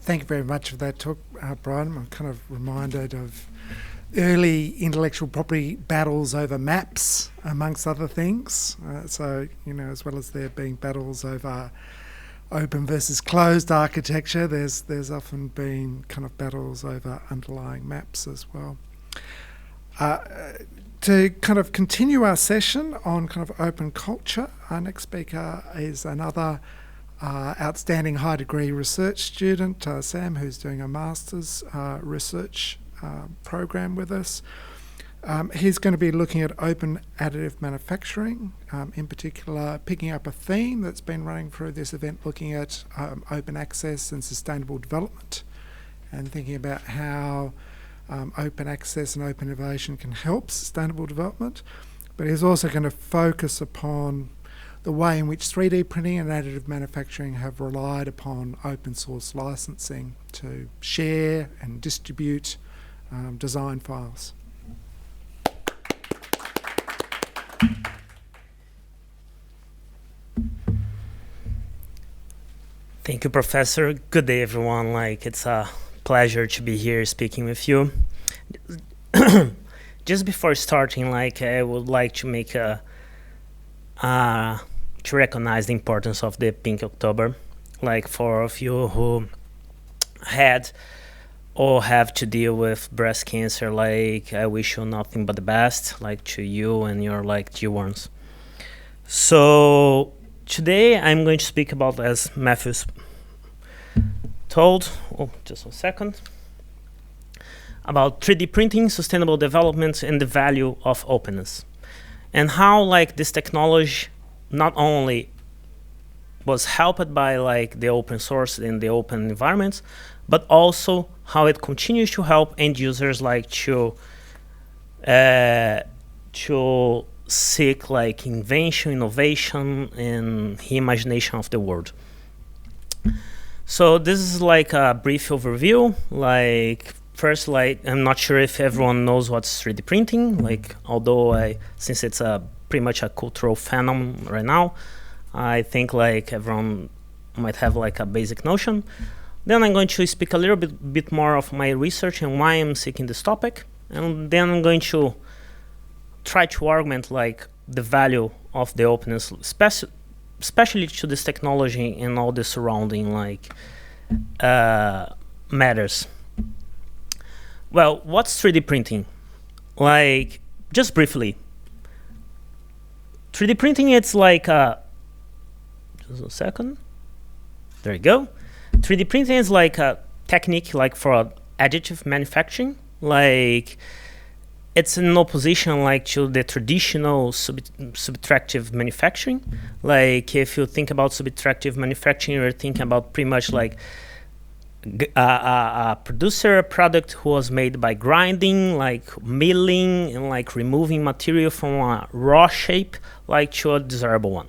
Thank you very much for that talk, Brian. I'm kind of reminded of early intellectual property battles over maps, amongst other things. So, as well as there being battles over open versus closed architecture, there's often been kind of battles over underlying maps as well. To kind of continue our session on kind of open culture, our next speaker is another outstanding high degree research student, Sam, who's doing a master's research program with us. He's going to be looking at open additive manufacturing, in particular picking up a theme that's been running through this event, looking at open access and sustainable development, and thinking about how open access and open innovation can help sustainable development. But he's also going to focus upon the way in which 3D printing and additive manufacturing have relied upon open source licensing to share and distribute design files. Thank you, Professor. Good day, everyone. It's a pleasure to be here speaking with you. Just before starting, I would like to make to recognize the importance of the Pink October. For of you who had or have to deal with breast cancer, I wish you nothing but the best, to you and your dear ones. So today I'm going to speak about, as Matthew's told, just a second, about 3D printing, sustainable development, and the value of openness, and how this technology not only was helped by the open source and the open environments, but also how it continues to help end users to seek invention, innovation, and reimagination of the world. So this is a brief overview. First, I'm not sure if everyone knows what's 3D printing. Although since it's pretty much a cultural phenomenon right now, I think everyone might have a basic notion. Then I'm going to speak a little bit more of my research and why I'm seeking this topic, and then I'm going to try to augment the value of the openness, especially to this technology and all the surrounding matters. Well, what's 3D printing? Just briefly, 3D printing, it's just a second. There you go. 3D printing is a technique for additive manufacturing. It's in opposition to the traditional subtractive manufacturing. If you think about subtractive manufacturing, you're thinking about pretty much a product who was made by grinding, milling, and removing material from a raw shape to a desirable one.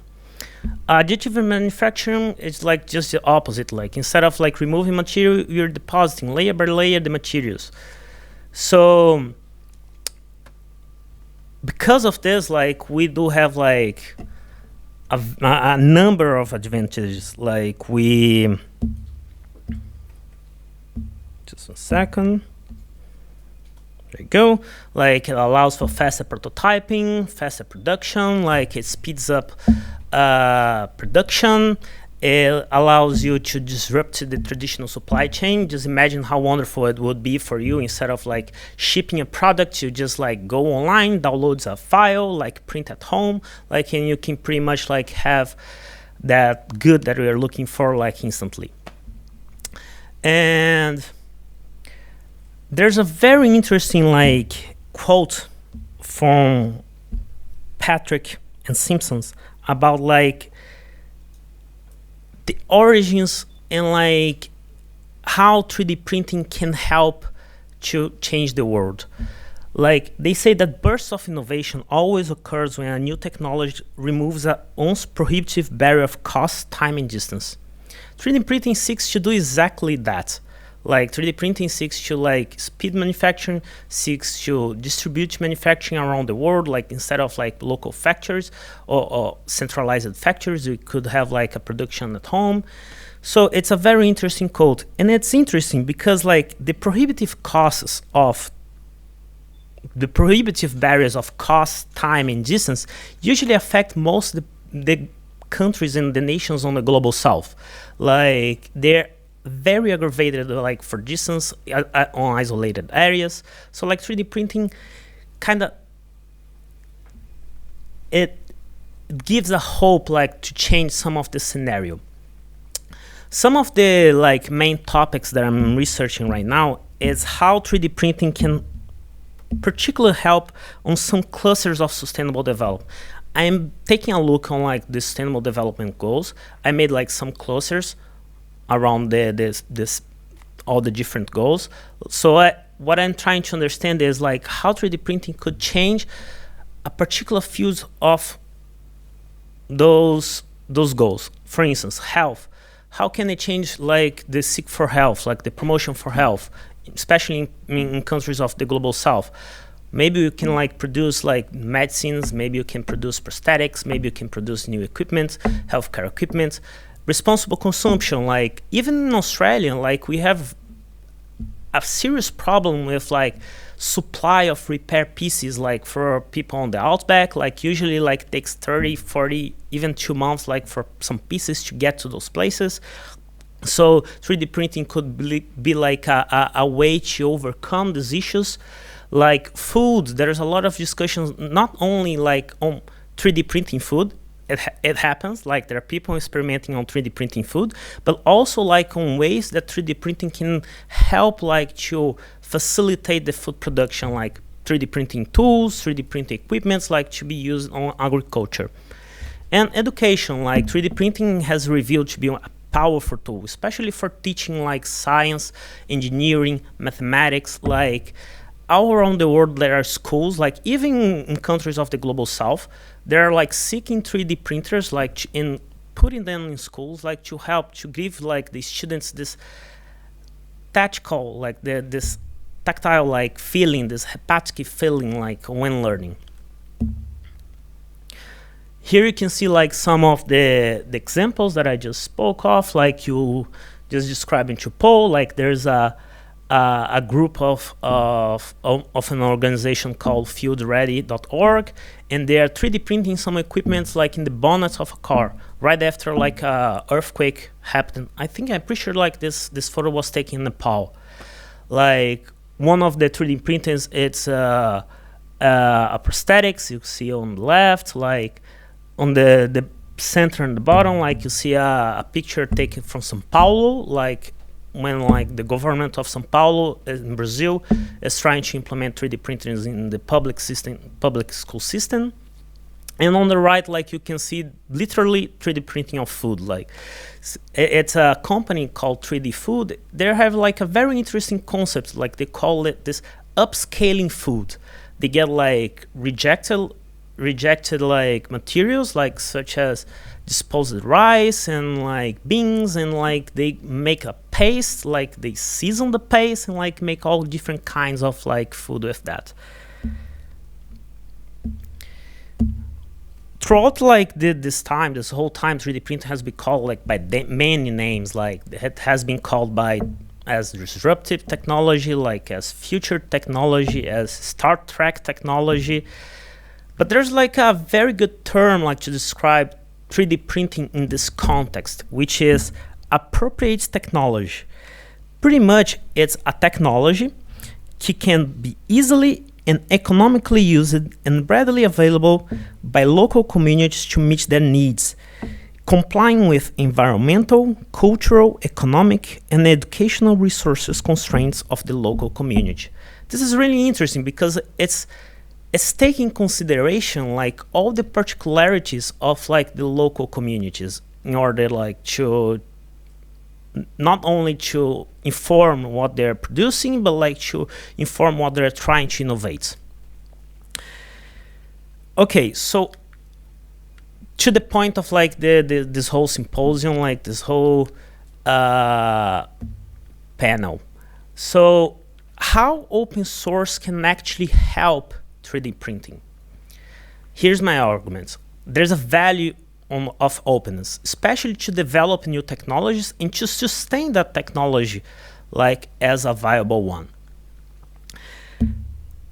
Additive manufacturing is just the opposite. Instead of removing material, you're depositing layer by layer the materials. So because of this, we do have a number of advantages. Just a second. There you go. It allows for faster prototyping, faster production. It speeds up production. It allows you to disrupt the traditional supply chain. Just imagine how wonderful it would be for you. Instead of shipping a product, you just go online, download a file, print at home, and you can pretty much have that good that we are looking for instantly. And there's a very interesting quote from Patrick and Simpsons about the origins and how 3D printing can help to change the world. They say that bursts of innovation always occurs when a new technology removes a once prohibitive barrier of cost, time, and distance. 3D printing seeks to do exactly that. 3D printing seeks to speed manufacturing, seeks to distribute manufacturing around the world. Instead of local factories or centralized factories, we could have a production at home. So it's a very interesting code, and it's interesting because like the prohibitive barriers of cost, time, and distance usually affect most the countries and the nations on the global south. Like they're very aggravated like for distance on isolated areas. So like 3D printing kind of it gives a hope like to change some of the scenario. Some of the like main topics that I'm researching right now is how 3D printing can particularly help on some clusters of sustainable development. I'm taking a look on like the sustainable development goals. I made like some clusters around this all the different goals. So what I'm trying to understand is like how 3D printing could change a particular field of those goals. For instance, health. How can it change like the seek for health, like the promotion for health, especially in countries of the global south? Maybe you can like produce like medicines, maybe you can produce prosthetics, maybe you can produce new equipment, healthcare equipment, responsible consumption. Like even in Australia, like we have a serious problem with like supply of repair pieces, like for people on the outback, like usually like takes 30, 40, even 2 months like for some pieces to get to those places. So 3D printing could be like a way to overcome these issues. Like food, there's a lot of discussions not only like on 3D printing food, it happens, like there are people experimenting on 3D printing food, but also like on ways that 3D printing can help like to facilitate the food production, like 3D printing tools, 3D printing equipments like to be used on agriculture. And education, like 3D printing has revealed to be a powerful tool, especially for teaching like science, engineering, mathematics. Like all around the world there are schools, like even in countries of the global south, they're like seeking 3D printers, like in putting them in schools, like to help to give like the students this tactile, like this tactile like feeling, this haptic feeling like when learning. Here you can see like some of the examples that I just spoke of, like you just describing to Paul, like there's a group of an organization called fieldready.org, and they are 3D printing some equipments like in the bonnet of a car right after like a earthquake happened. I'm pretty sure like this photo was taken in Nepal. Like one of the 3D printers, it's a prosthetics you see on the left, like on the center and the bottom, like you see a picture taken from São Paulo, like when like the government of São Paulo in Brazil is trying to implement 3D printers in the public school system. And on the right, like you can see literally 3D printing of food. Like it's a company called 3D Food. They have like a very interesting concept, like they call it this upscaling food. They get like rejected like materials, like such as disposed rice and like beans, and like they make a paste, like they season the paste and like make all different kinds of like food with that. Throughout like this whole time 3D printing has been called like by many names. Like it has been called by as disruptive technology, like as future technology, as Star Trek technology. But there's like a very good term like to describe 3D printing in this context, which is appropriate technology. Pretty much it's a technology that can be easily and economically used and readily available by local communities to meet their needs, complying with environmental, cultural, economic, and educational resources constraints of the local community. This is really interesting because it's taking consideration like all the particularities of like the local communities in order like to not only to inform what they're producing, but like to inform what they're trying to innovate. Okay, so to the point of like this whole symposium, like this whole panel. So how open source can actually help 3D printing? Here's my argument. There's a value of openness, especially to develop new technologies and to sustain that technology like as a viable one.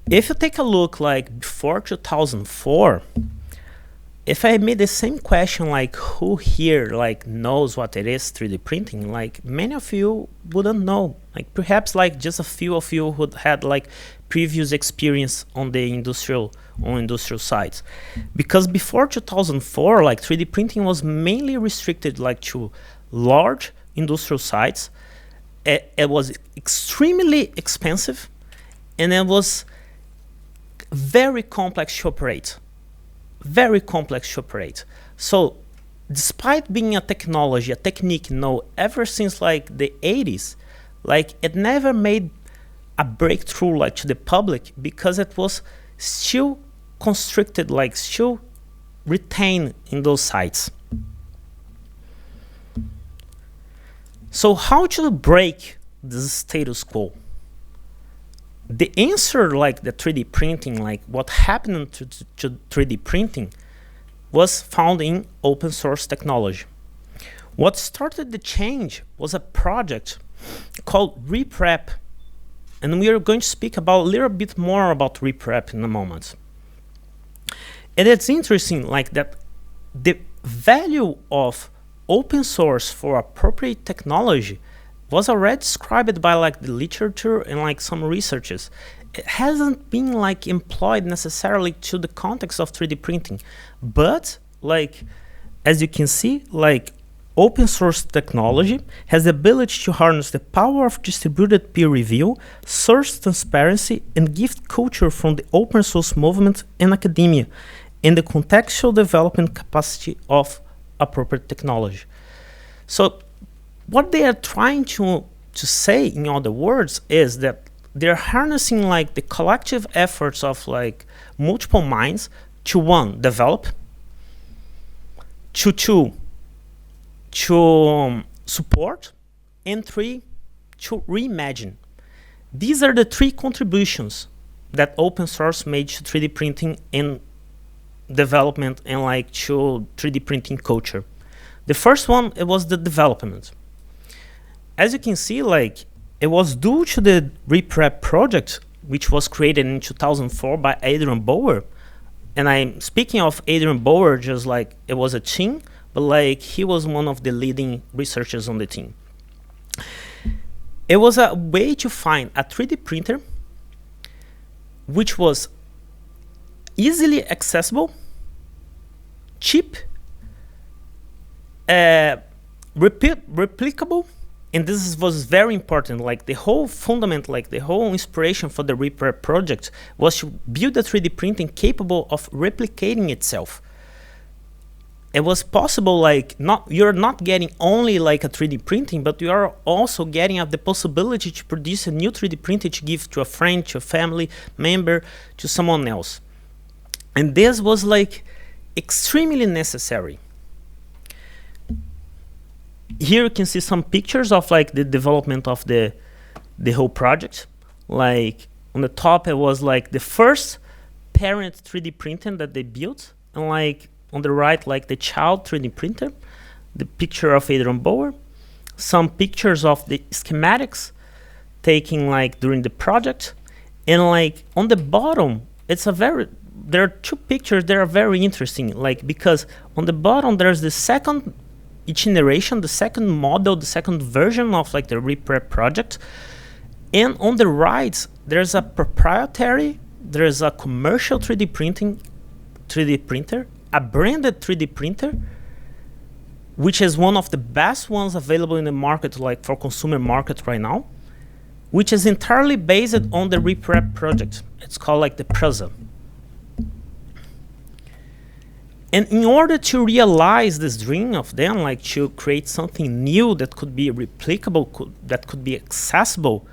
If you take a look like before 2004, if I made the same question like who here like knows what it is 3D printing, like many of you wouldn't know. Like perhaps like just a few of you who had like previous experience on the industrial sites. Because before 2004, like 3D printing was mainly restricted like to large industrial sites. It was extremely expensive and it was very complex to operate. Very complex to operate. So despite being a technology, a technique known ever since like the 80s, like it never made a breakthrough like to the public because it was still constricted, like still retained in those sites. So how to break this status quo? The answer, like the 3D printing, like what happened to 3D printing was found in open source technology. What started the change was a project called RePrep, and we are going to speak about a little bit more about RePrep in a moment. And it's interesting like that the value of open source for appropriate technology was already described by like the literature and like some researchers. It hasn't been like employed necessarily to the context of 3D printing, but like as you can see, like open source technology has the ability to harness the power of distributed peer review, source transparency, and gift culture from the open source movement and academia, and the contextual development capacity of appropriate technology. So what they are trying to say, in other words, is that they're harnessing like the collective efforts of like multiple minds to one, develop, to support, and three, to reimagine. These are the three contributions that open source made to 3D printing and development and like to 3D printing culture. The first one, it was the development. As you can see, like it was due to the RePrep project, which was created in 2004 by Adrian Bauer. And I'm speaking of Adrian Bauer just like it was a team, but like he was one of the leading researchers on the team. It was a way to find a 3D printer which was easily accessible, cheap, replicable, and this was very important. Like the whole fundament, like the whole inspiration for the RePrep project was to build a 3D printing capable of replicating itself. It was possible, like you're not getting only like a 3D printing, but you are also getting the possibility to produce a new 3D printer to give to a friend, to a family member, to someone else. And this was like extremely necessary. Here you can see some pictures of like the development of the whole project. Like on the top, it was like the first parent 3D printer that they built, and like on the right, like the child 3D printer, the picture of Adrian Bauer, some pictures of the schematics taken like during the project, and like on the bottom, there are two pictures that are very interesting, like because on the bottom there's the second iteration, the second model, the second version of like the RePrep project, and on the right there's a proprietary, there's a commercial 3D printer, a branded 3D printer, which is one of the best ones available in the market, like for consumer market right now, which is entirely based on the RePrep project. It's called like the Prusa. And in order to realize this dream of them, like to create something new that could be replicable, that could be accessible,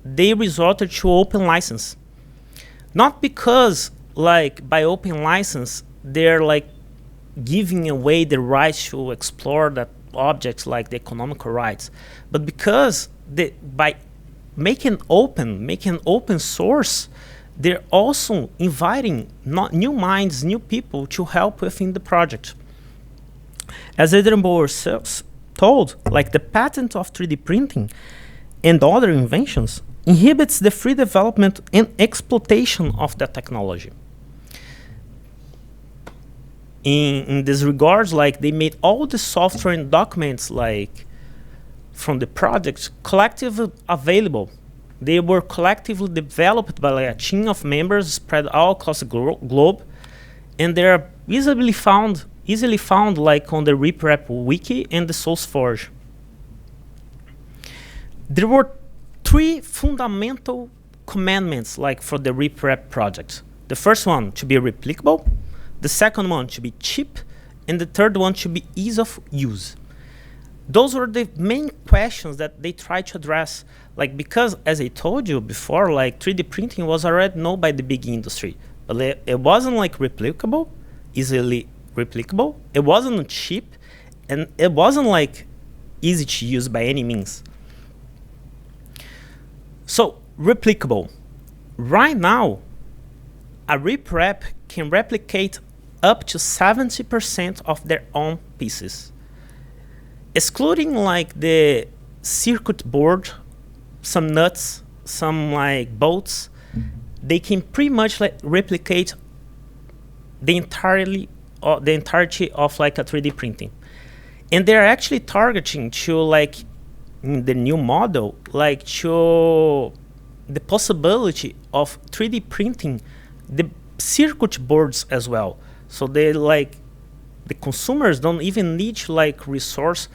they resorted to open license. Not because like by open license, they're like giving away the rights to explore that objects like the economical rights, but because by making open source, they're also inviting new minds, new people to help within the project. As Adrian Bower told, like the patent of 3D printing and other inventions inhibits the free development and exploitation of that technology. In this regards, like they made all the software and documents like from the project collectively available. They were collectively developed by like, a team of members spread all across the globe, and they are easily found like on the RepRap wiki and the SourceForge. There were 3 fundamental commandments like for the RepRap project. The first one to be replicable, the second one to be cheap, and the third one to be ease of use. Those were the main questions that they tried to address, like because as I told you before, like 3D printing was already known by the big industry, but it wasn't like replicable, easily replicable, it wasn't cheap, and it wasn't like easy to use by any means. So replicable. Right now, a RepRap can replicate up to 70% of their own pieces. Excluding like the circuit board, some nuts, some like bolts, they can pretty much like replicate the entirety of like a 3D printing. And they're actually targeting to like in the new model, like to the possibility of 3D printing the circuit boards as well. So they like the consumers don't even need to like resort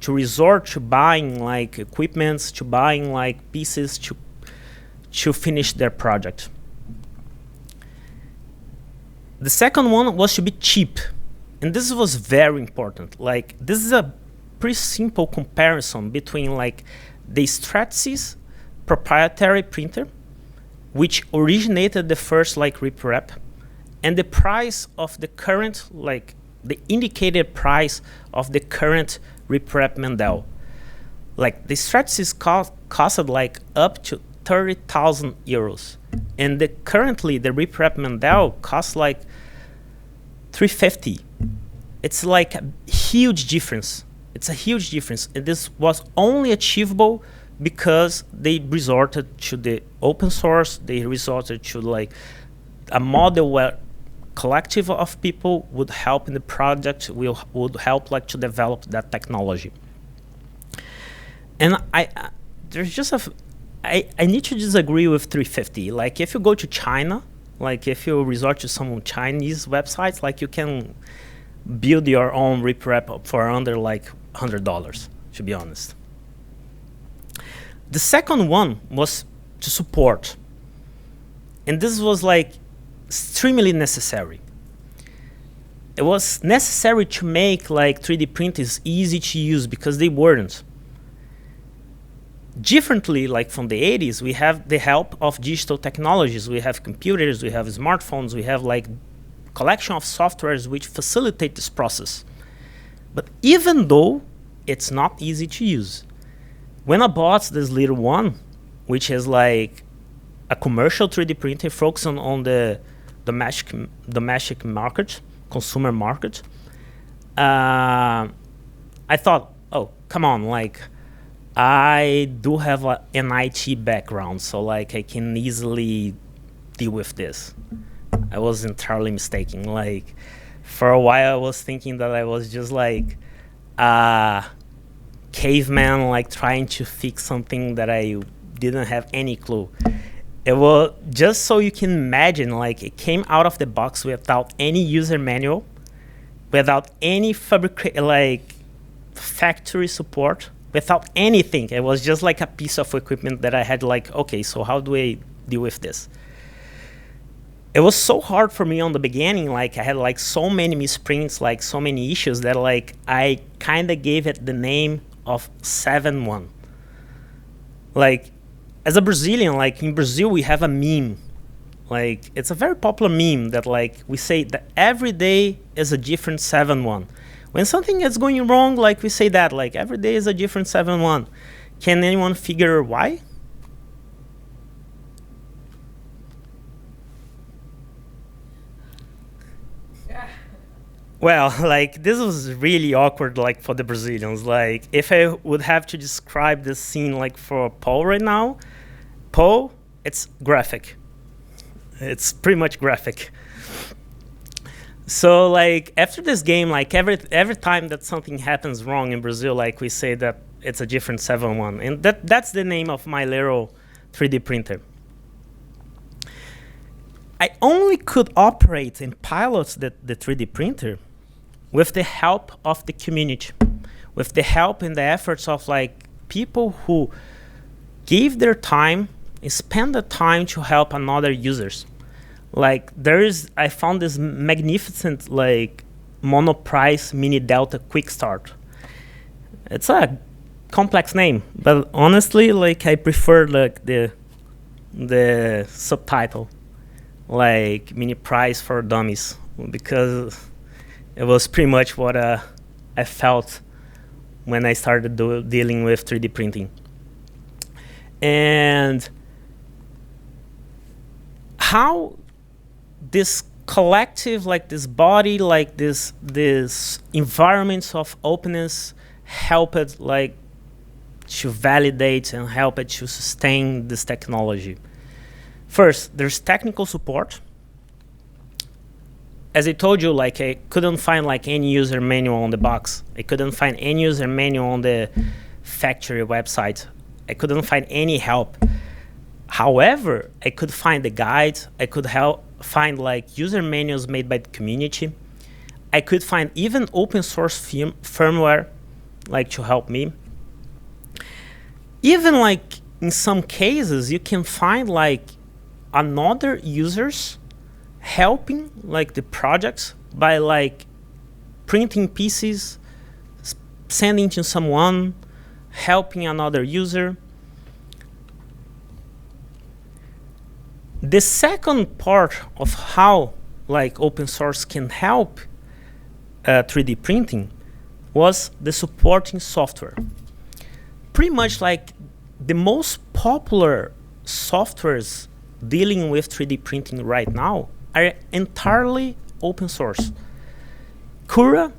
to buying like equipments, to buying like pieces to finish their project. The second one was to be cheap, and this was very important. Like this is a pretty simple comparison between like the Stratasys proprietary printer, which originated the first like RepRap, and the price of the current, like the indicated price of the current RepRap Mendel. Like the Stratasys costed like up to 30,000 euros, and currently the RepRap Mendel costs like 350. It's like a huge difference. It's a huge difference, and this was only achievable because they resorted to the open source. They resorted to like a model where collective of people would help in the project, would help like to develop that technology. And there's just I need to disagree with 350. Like if you go to China, like if you resort to some Chinese websites, like you can build your own RepRap for under like $100, to be honest. The second one was to support. And this was like extremely necessary. It was necessary to make like 3D printers easy to use because they weren't. Differently, like from the 80s, we have the help of digital technologies. We have computers, we have smartphones, we have like collection of softwares which facilitate this process. But even though it's not easy to use, when I bought this little one, which is like a commercial 3D printer focusing on the domestic market, consumer market, I thought, oh, come on, like I do have an IT background, so like I can easily deal with this. I was entirely mistaken. Like for a while I was thinking that I was just like a caveman, like trying to fix something that I didn't have any clue. It was just so you can imagine, like it came out of the box without any user manual, without any factory support, without anything. It was just like a piece of equipment that I had like, okay, so how do I deal with this? It was so hard for me on the beginning, like I had like so many misprints, like so many issues that like I kind of gave it the name of 7-1. Like as a Brazilian, like in Brazil we have a meme. Like it's a very popular meme that like we say that every day is a different 7-1. When something is going wrong, like we say that, like every day is a different 7-1. Can anyone figure why? Well, like this was really awkward, like for the Brazilians. Like if I would have to describe this scene, like for Paul right now, Paul, it's graphic. It's pretty much graphic. So like after this game, like every time that something happens wrong in Brazil, like we say that it's a different 7-1, and that's the name of my little 3D printer. I only could operate and pilot the 3D printer with the help of the community, with the help and the efforts of like people who gave their time and spend the time to help another users. Like I found this magnificent like monoprice mini delta quick start. It's a complex name, but honestly, like I prefer like the subtitle, like mini price for dummies, because it was pretty much what I felt when I started dealing with 3D printing. And how this collective, like this body, like this environments of openness helped like to validate and help it to sustain this technology. First, there's technical support. As I told you, like I couldn't find like any user manual on the box. I couldn't find any user manual on the factory website. I couldn't find any help. However, I could find the guides. I could find like user manuals made by the community. I could find even open source firmware like to help me. Even like in some cases, you can find like another users helping like the projects by like printing pieces, sending to someone, helping another user. The second part of how like open source can help 3D printing was the supporting software. Pretty much like the most popular softwares dealing with 3D printing right now are entirely open source. Cura,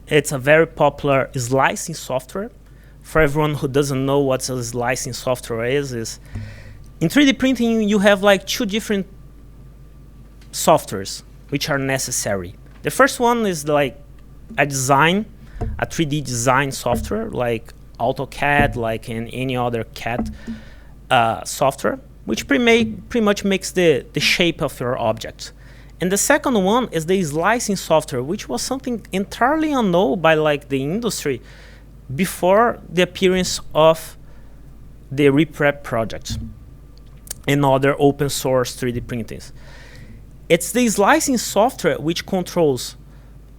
it's a very popular slicing software. For everyone who doesn't know what a slicing software is in 3D printing you have like two different softwares which are necessary. The first one is like a 3D design software like AutoCAD, like in any other CAD software, which pretty much makes the shape of your object. And the second one is the slicing software, which was something entirely unknown by like the industry before the appearance of the reprep projects and other open source 3D printings. It's the slicing software which controls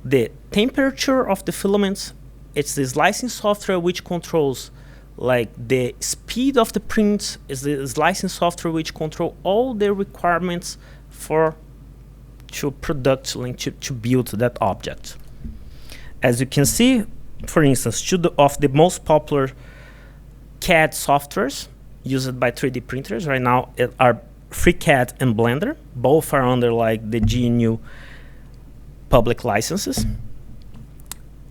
the temperature of the filaments. It's the slicing software which controls like the speed of the prints. It's the slicing software which control all the requirements to build that object. As you can see, for instance, two of the most popular CAD softwares used by 3D printers right now are FreeCAD and Blender. Both are under like the GNU public licenses.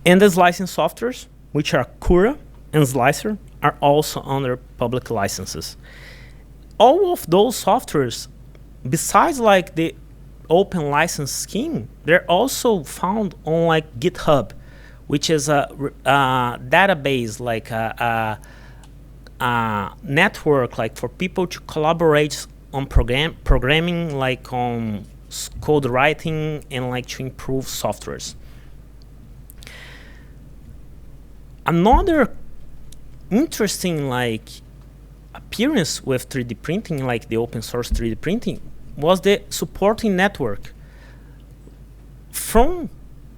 And the slicing softwares, which are Cura and Slicer, are also under public licenses. All of those softwares, besides like the open license scheme, they're also found on like GitHub, which is a database, like a network, like for people to collaborate on programming, like on code writing and like to improve softwares. Another interesting like appearance with 3D printing, like the open source 3D printing, was the supporting network. From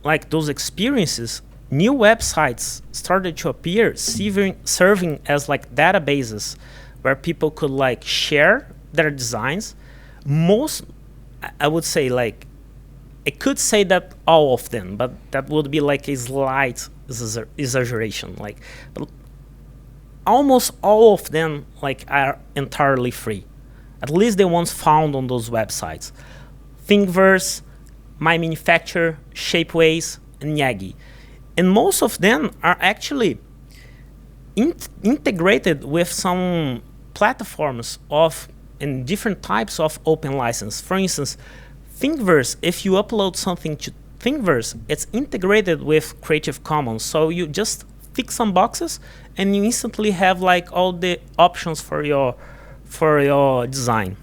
like those experiences, new websites started to appear, serving as like databases where people could like share their designs. Most, I would say, like, I could say that all of them, but that would be like a slight exaggeration. Like, but almost all of them like are entirely free, at least the ones found on those websites. Thingiverse, My Manufacturer, Shapeways, and Yagi. And most of them are actually integrated with some platforms and different types of open license. For instance, Thingiverse, if you upload something to Thingiverse, it's integrated with Creative Commons. So you just tick some boxes and you instantly have like all the options for your design.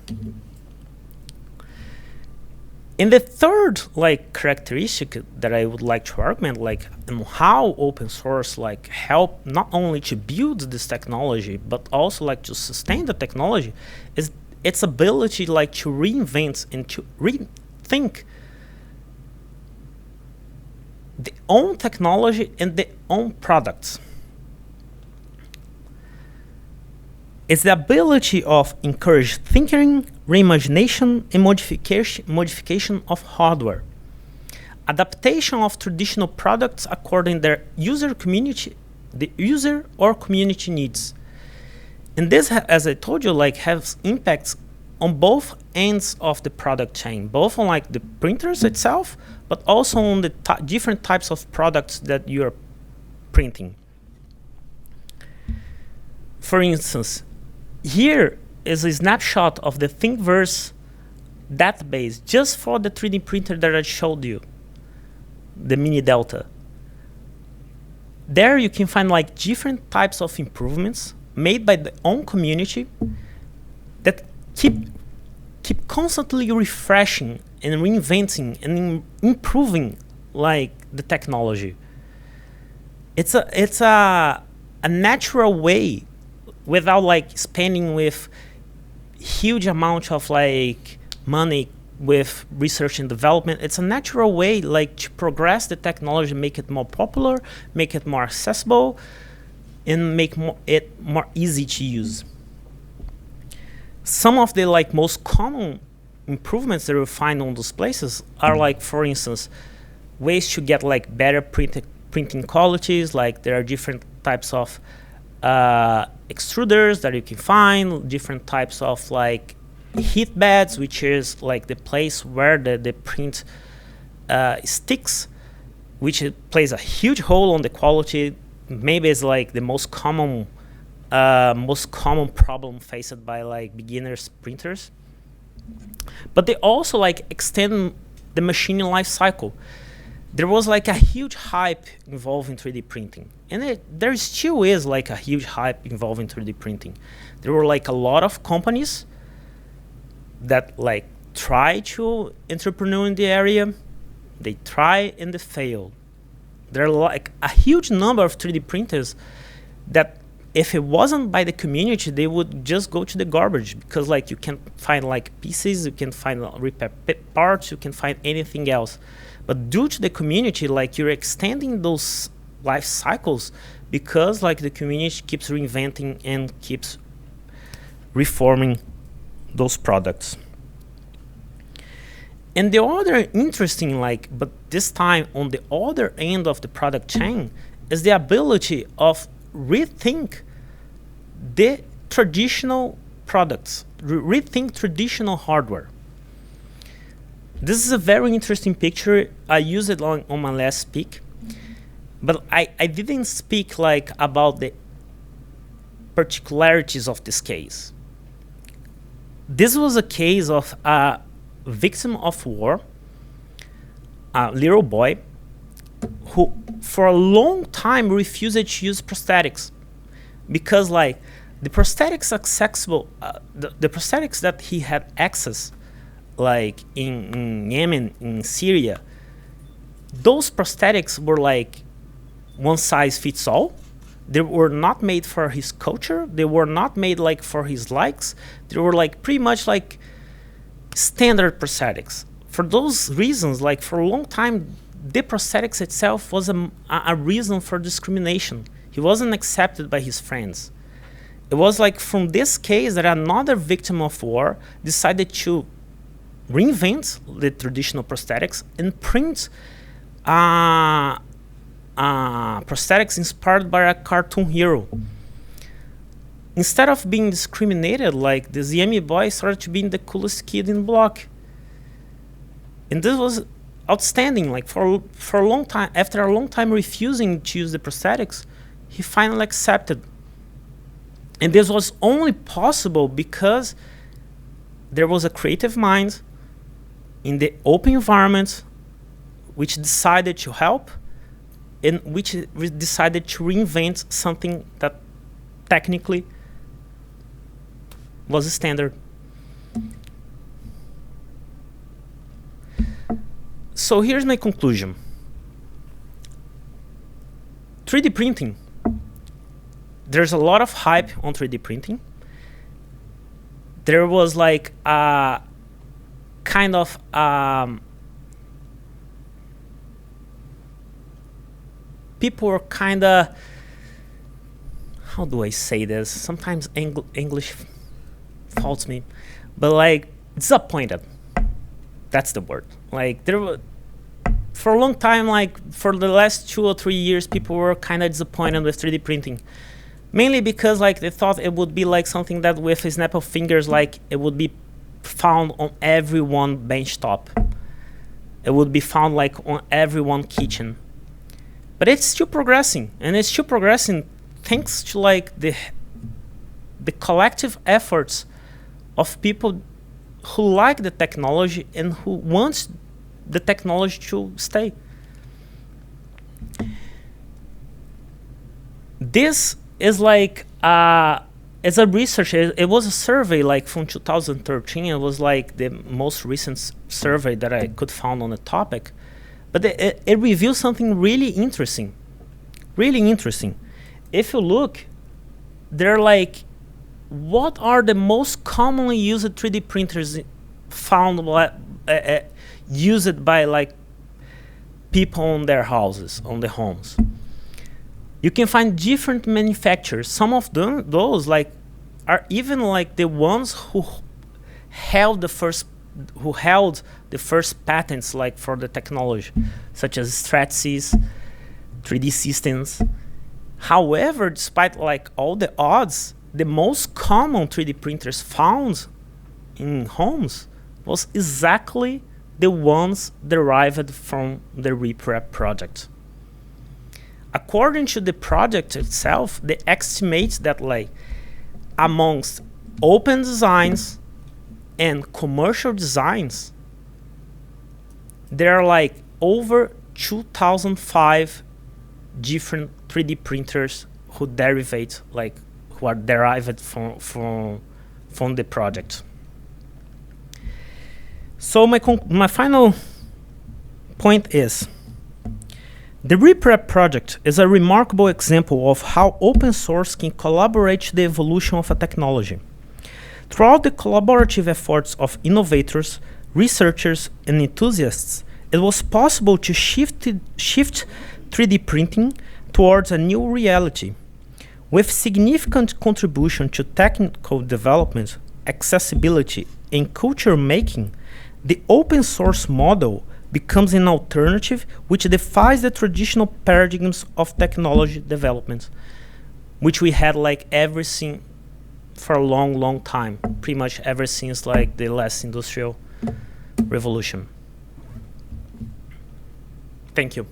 And the third like characteristic that I would like to argument, like and how open source like help not only to build this technology but also like to sustain the technology, is its ability like to reinvent and to rethink the own technology and the own products. It's the ability of encourage thinking, reimagination, and modification of hardware. Adaptation of traditional products according their the user or community needs. And this, as I told you, like has impacts on both ends of the product chain, both on like the printers itself, but also on the different types of products that you're printing. For instance, here is a snapshot of the Thingiverse database just for the 3D printer that I showed you, the Mini Delta. There you can find like different types of improvements made by the own community that keep constantly refreshing and reinventing and improving like the technology. It's a natural way without like spending with huge amount of like money with research and development. It's a natural way like to progress the technology, make it more popular, make it more accessible, and make it more easy to use. Some of the like most common improvements that you'll find on those places are like, for instance, ways to get like better printing qualities. Like there are different types of extruders that you can find, different types of like heat beds, which is like the place where the print sticks, which plays a huge role on the quality. Maybe it's like the most common problem faced by like beginners printers. But they also like extend the machining life cycle. There was like a huge hype involving 3D printing, and there still is like a huge hype involving 3D printing. There were like a lot of companies that like try to entrepreneur in the area. They try and they fail. There are like a huge number of 3D printers that if it wasn't by the community, they would just go to the garbage, because like you can find like pieces, you can find repair parts, you can find anything else. But due to the community, like you're extending those life cycles because like the community keeps reinventing and keeps reforming those products. And the other interesting, like, but this time on the other end of the product chain, is the ability of rethink the traditional products, rethink traditional hardware. This is a very interesting picture. I used it on my last speak, but I didn't speak like about the particularities of this case. This was a case of a victim of war, a little boy who for a long time refused to use prosthetics, because like the prosthetics accessible, the prosthetics that he had access, like in Yemen, in Syria, those prosthetics were like one size fits all. They were not made for his culture. They were not made like for his likes. They were like pretty much like standard prosthetics. For those reasons, like for a long time, the prosthetics itself was a reason for discrimination. He wasn't accepted by his friends. It was like from this case that another victim of war decided to reinvent the traditional prosthetics and print prosthetics inspired by a cartoon hero. Instead of being discriminated, like this Yemi boy started to be the coolest kid in the block. And this was outstanding. Like for a long time, after a long time refusing to use the prosthetics, he finally accepted. And this was only possible because there was a creative mind in the open environment which decided to help and which decided to reinvent something that technically was a standard. So here's my conclusion. 3D printing. There's a lot of hype on 3D printing. There was like a kind of people were kind of, how do I say this? Sometimes English faults me, but like disappointed. That's the word. Like there were, for a long time, like for the last 2 or 3 years, people were kind of disappointed with 3D printing. Mainly because like they thought it would be like something that with a snap of fingers, like it would be found on every one bench top. It would be found like on every one kitchen. But it's still progressing, and it's still progressing thanks to like the collective efforts of people who like the technology and who wants the technology to stay. This is like as a research, it was a survey like from 2013. It was like the most recent survey that I could find on the topic. But it reveals something really interesting. Really interesting. If you look, they're like, what are the most commonly used 3D printers found used by like people on their houses, on their homes? You can find different manufacturers. Some of them, those like, are even like the ones who held the first patents like for the technology, such as Stratasys, 3D Systems. However, despite like all the odds, the most common 3D printers found in homes was exactly the ones derived from the RePrep project. According to the project itself, they estimate that like amongst open designs and commercial designs, there are like over 2005 different 3D printers who are derived from the project. So my final point is, the RePrep project is a remarkable example of how open source can collaborate to the evolution of a technology. Throughout the collaborative efforts of innovators, researchers, and enthusiasts, it was possible to shift 3D printing towards a new reality. With significant contribution to technical development, accessibility, and culture making, the open source model becomes an alternative which defies the traditional paradigms of technology development, which we had like everything for a long time, pretty much ever since like the last industrial revolution. Thank you.